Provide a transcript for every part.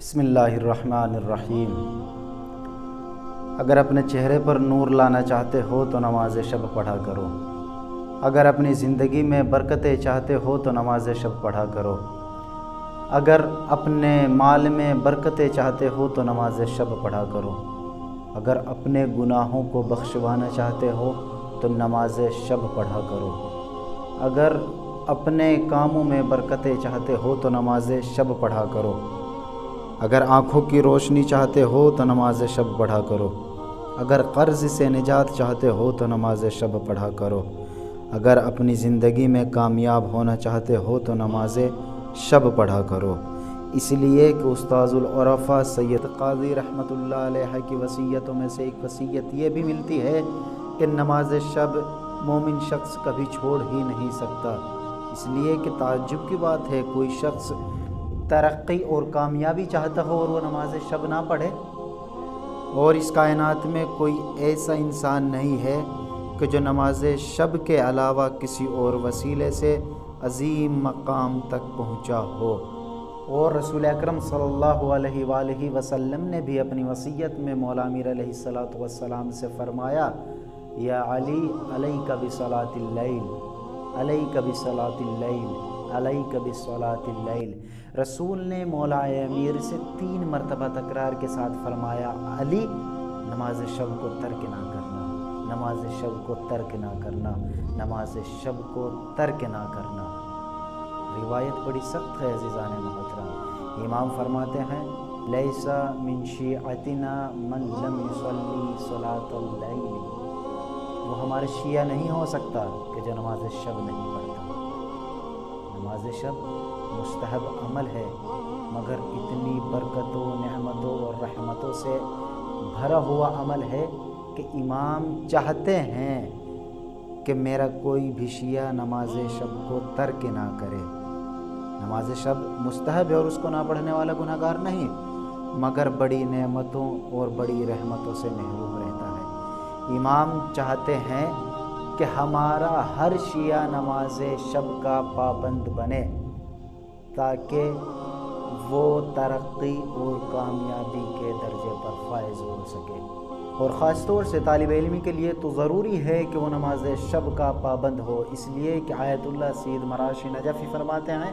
بسم اللہ الرحمن الرحیم۔ اگر اپنے چہرے پر نور لانا چاہتے ہو تو نماز شب پڑھا کرو۔ اگر اپنی زندگی میں برکتیں چاہتے ہو تو نماز شب پڑھا کرو۔ اگر اپنے مال میں برکتیں چاہتے ہو تو نماز شب پڑھا کرو۔ اگر اپنے گناہوں کو بخشوانا چاہتے ہو تو نماز شب پڑھا کرو۔ اگر اپنے کاموں میں برکتیں چاہتے ہو تو نماز شب پڑھا کرو۔ اگر آنکھوں کی روشنی چاہتے ہو تو نماز شب پڑھا کرو۔ اگر قرض سے نجات چاہتے ہو تو نماز شب پڑھا کرو۔ اگر اپنی زندگی میں کامیاب ہونا چاہتے ہو تو نماز شب پڑھا کرو۔ اس لیے کہ استاذ العرفاء سید قاضی رحمۃ اللہ علیہ کی وصیتوں میں سے ایک وصیت یہ بھی ملتی ہے کہ نماز شب مومن شخص کبھی چھوڑ ہی نہیں سکتا۔ اس لیے کہ تعجب کی بات ہے کوئی شخص ترقی اور کامیابی چاہتا ہو اور وہ نماز شب نہ پڑھے، اور اس کائنات میں کوئی ایسا انسان نہیں ہے کہ جو نماز شب کے علاوہ کسی اور وسیلے سے عظیم مقام تک پہنچا ہو۔ اور رسول اکرم صلی اللہ علیہ وآلہ وسلم نے بھی اپنی وصیت میں مولا امیر علیہ الصلوۃ والسلام سے فرمایا، یا علی علیک بصلاۃ اللیل، علیک بصلاۃ اللیل، علیک بصلاۃ اللیل۔ رسول نے مولا امیر سے 3 مرتبہ تکرار کے ساتھ فرمایا، علی نماز شب کو ترک نہ کرنا، نماز شب کو ترک نہ کرنا، نماز شب کو ترک نہ کرنا۔ روایت بڑی سخت ہے عزیزان محترم۔ امام فرماتے ہیں، لیس من شیعتنا من لم یصلی صلاۃ اللیل، وہ ہمارے شیعہ نہیں ہو سکتا کہ جو نماز شب نہیں پڑھتا۔ نماز شب مستحب عمل ہے، مگر اتنی برکتوں، نعمتوں اور رحمتوں سے بھرا ہوا عمل ہے کہ امام چاہتے ہیں کہ میرا کوئی بھی شیعہ نماز شب کو ترک نہ کرے۔ نماز شب مستحب ہے اور اس کو نہ پڑھنے والا گناہ گار نہیں، مگر بڑی نعمتوں اور بڑی رحمتوں سے محروم رہتا ہے۔ امام چاہتے ہیں کہ ہمارا ہر شیعہ نماز شب کا پابند بنے تاکہ وہ ترقی اور کامیابی کے درجے پر فائز ہو سکے۔ اور خاص طور سے طالب علمی کے لیے تو ضروری ہے کہ وہ نماز شب کا پابند ہو، اس لیے کہ آیت اللہ سید مراشی نجفی فرماتے ہیں،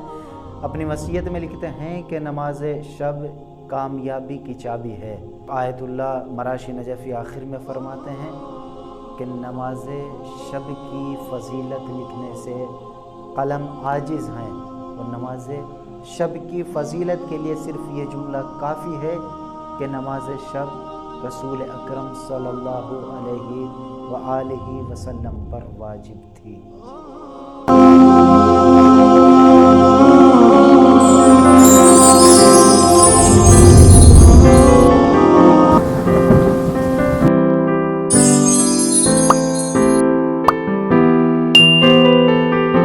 اپنی وصیت میں لکھتے ہیں کہ نماز شب کامیابی کی چابی ہے۔ آیت اللہ مراشی نجفی آخر میں فرماتے ہیں کہ نماز شب کی فضیلت لکھنے سے قلم عاجز ہیں، اور نماز شب کی فضیلت کے لیے صرف یہ جملہ کافی ہے کہ نماز شب رسول اکرم صلی اللہ علیہ وآلہ وسلم پر واجب تھی۔